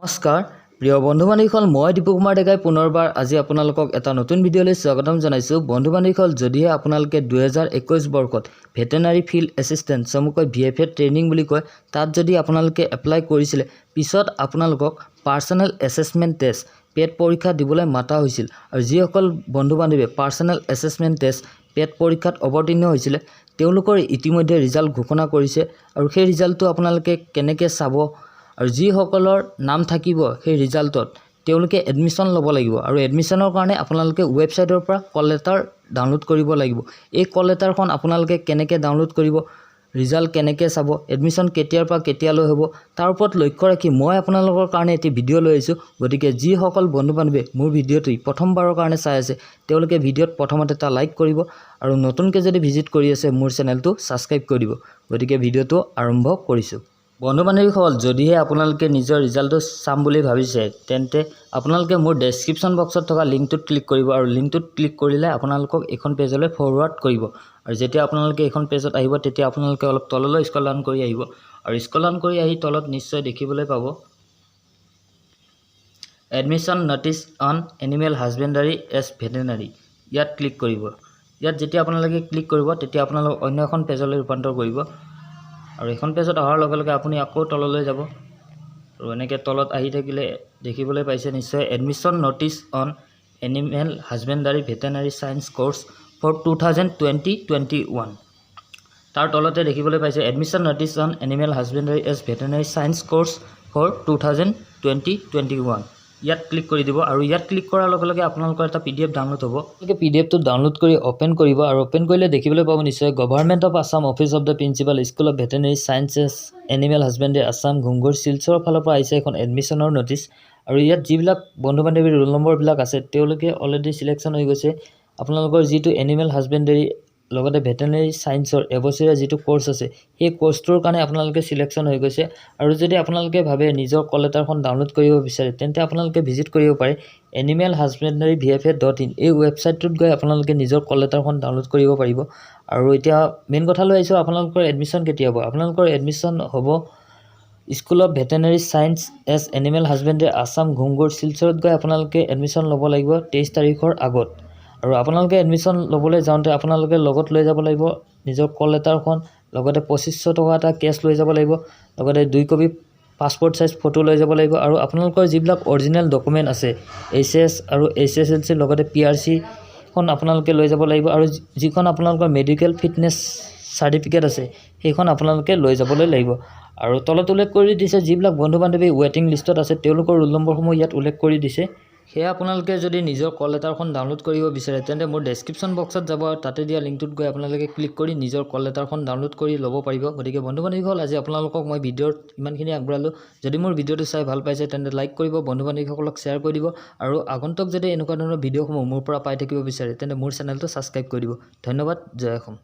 নমস্কাৰ প্ৰিয় বন্ধু বান্ধৱীসকল, মই দীপু কুমাৰ ডেকাই পুনৰবাৰ আজি আপোনালোকক এটা নতুন ভিডিঅ'লৈ স্বাগতম জনাইছোঁ। বন্ধু বান্ধৱীসকল, যদিহে আপোনালোকে 2021 বৰ্ষত ভেটেনাৰী ফিল্ড এছিষ্টেণ্ট চমুকৈ VFA ট্ৰেইনিং বুলি কয়, তাত যদি আপোনালোকে এপ্লাই কৰিছিলে, পিছত আপোনালোকক পাৰ্চনেল এছেছমেণ্ট টেষ্ট পেট পৰীক্ষা দিবলৈ মাতা হৈছিল। আৰু যিসকল বন্ধু বান্ধৱীয়ে পাৰ্চনেল এছেছমেণ্ট টেষ্ট পেট পৰীক্ষাত অৱতীৰ্ণ হৈছিলে, তেওঁলোকৰ ইতিমধ্যে ৰিজাল্ট ঘোষণা কৰিছে। আৰু সেই ৰিজাল্টটো আপোনালোকে কেনেকৈ চাব, আৰু যিসকলৰ নাম থাকিব সেই ৰিজাল্টত তেওঁলোকে এডমিশ্যন ল'ব লাগিব। আৰু এডমিশ্যনৰ কাৰণে আপোনালোকে ৱেবছাইটৰ পৰা কল লেটাৰ ডাউনলোড কৰিব লাগিব। এই কল লেটাৰখন আপোনালোকে কেনেকৈ ডাউনলোড কৰিব, ৰিজাল্ট কেনেকৈ চাব, এডমিশ্যন কেতিয়াৰ পৰা কেতিয়ালৈ হ'ব, তাৰ ওপৰত লক্ষ্য ৰাখি মই আপোনালোকৰ কাৰণে এটি ভিডিঅ' লৈ আহিছোঁ। গতিকে যিসকল বন্ধু বান্ধৱীয়ে মোৰ ভিডিঅ'টি প্ৰথমবাৰৰ কাৰণে চাই আছে, তেওঁলোকে ভিডিঅ'ত প্ৰথমতে এটা লাইক কৰিব, আৰু নতুনকৈ যদি ভিজিট কৰি আছে মোৰ চেনেলটো ছাবস্ক্ৰাইব কৰি দিব। গতিকে ভিডিঅ'টো আৰম্ভ কৰিছোঁ। বন্ধু বান্ধৱীসকল, যদিহে আপোনালোকে নিজৰ ৰিজাল্টটো চাম বুলি ভাবিছে, তেন্তে আপোনালোকে মোৰ ডেছক্ৰিপশ্যন বক্সত থকা লিংকটোত ক্লিক কৰিব, আৰু লিংকটোত ক্লিক কৰিলে আপোনালোকক এইখন পেজলৈ ফৰৱাৰ্ড কৰিব। আৰু যেতিয়া আপোনালোকে এইখন পেজত আহিব, তেতিয়া আপোনালোকে অলপ তললৈ স্ক্ৰল ডাউন কৰি আহিব, আৰু স্ক্ৰল ডাউন কৰি আহি তলত নিশ্চয় দেখিবলৈ পাব admission notice on animal husbandry as veterinary. ইয়াত ক্লিক কৰিব। ইয়াত যেতিয়া আপোনালোকে ক্লিক কৰিব, তেতিয়া আপোনালোক অন্য এখন পেজলৈ ৰূপান্তৰ কৰিব। আৰু এখন পেজত অহাৰ লগে লগে আপুনি আকৌ তললৈ যাব, আৰু এনেকৈ তলত আহি থাকিলে দেখিবলৈ পাইছে নিশ্চয় admission notice on animal husbandry veterinary science course for 2020-21। তাৰ তলতে দেখিবলৈ পাইছে admission notice on animal husbandry as veterinary science course for 2020-21। ইয়াত ক্লিক কৰি দিব, আৰু ইয়াত ক্লিক কৰাৰ লগে লগে আপোনালোকৰ এটা PDF ডাউনলোড হ'ব। গতিকে PDFটো ডাউনলোড কৰি অ'পেন কৰিব, আৰু অ'পেন কৰিলে দেখিবলৈ পাব নিশ্চয় government of Assam office of the principal school of veterinary sciences animal husbandry Assam Ghungoor শিলচৰৰ ফালৰ পৰা আহিছে এখন এডমিশ্যনৰ ন'টিছ। আৰু ইয়াত যিবিলাক বন্ধু বান্ধৱীৰ ৰোল নম্বৰবিলাক আছে, তেওঁলোকে অলৰেডি চিলেকশ্যন হৈ গৈছে। আপোনালোকৰ যিটো এনিমেল হাজবেণ্ডাৰী লগতে ভেটেনাৰী ছায়েন্সৰ এবছৰীয়া যিটো কোৰ্ছ আছে, সেই কোৰ্ছটোৰ কাৰণে আপোনালোকে চিলেকশ্যন হৈ গৈছে। আৰু যদি আপোনালোকে ভাবে নিজৰ কল লেটাৰখন ডাউনলোড কৰিব বিচাৰে, তেন্তে আপোনালোকে ভিজিট কৰিব পাৰে animalhusbandary.vfa.in। এই ৱেবছাইটটোত গৈ আপোনালোকে নিজৰ কল লেটাৰখন ডাউনলোড কৰিব পাৰিব। আৰু এতিয়া মেইন কথালৈ আহিছোঁ, আপোনালোকৰ এডমিশ্যন কেতিয়া হ'ব। আপোনালোকৰ এডমিশ্যন হ'ব school of veterinary science as animal husbandry Assam Ghungoor শিলচৰত গৈ আপোনালোকে এডমিশ্যন ল'ব লাগিব 23 তাৰিখৰ আগত। আৰু আপোনালোকে এডমিশ্যন ল'বলৈ যাওঁতে আপোনালোকে লগত লৈ যাব লাগিব নিজৰ কল লেটাৰখন, লগতে 2500 টকা এটা কেছ লৈ যাব লাগিব, লগতে 2 কপি পাছপৰ্ট চাইজ ফটো লৈ যাব লাগিব। আৰু আপোনালোকৰ যিবিলাক অৰিজিনেল ডকুমেণ্ট আছে, HS আৰু HSLC লগতে PRCখন আপোনালোকে লৈ যাব লাগিব। আৰু যিখন আপোনালোকৰ মেডিকেল ফিটনেছ চাৰ্টিফিকেট আছে, সেইখন আপোনালোকে লৈ যাবলৈ লাগিব। আৰু তলত উল্লেখ কৰি দিছে যিবিলাক বন্ধু বান্ধৱী ৱেটিং লিষ্টত আছে, তেওঁলোকৰ ৰোল নম্বৰসমূহ ইয়াত উল্লেখ কৰি দিছে। সেয়া আপোনালোকে যদি নিজৰ কল লেটাৰখন ডাউনলোড কৰিব বিচাৰে, তেন্তে মোৰ ডেছক্ৰিপশ্যন বক্সত যাব, আৰু তাতে দিয়া লিংকটোত গৈ আপোনালোকে ক্লিক কৰি নিজৰ কল লেটাৰখন ডাউনলোড কৰি ল'ব পাৰিব। গতিকে বন্ধু বান্ধৱীসকল, আজি আপোনালোকক মই ভিডিঅ'ত ইমানখিনি আগবঢ়ালোঁ। যদি মোৰ ভিডিঅ'টো চাই ভাল পাইছে, তেন্তে লাইক কৰিব, বন্ধু বান্ধৱীসকলক শ্বেয়াৰ কৰি দিব। আৰু আগন্তুক যদি এনেকুৱা ধৰণৰ ভিডিঅ'সমূহ মোৰ পৰা পাই থাকিব বিচাৰে, তেন্তে মোৰ চেনেলটো ছাবস্ক্ৰাইব কৰি দিব। ধন্যবাদ। জয় অসম।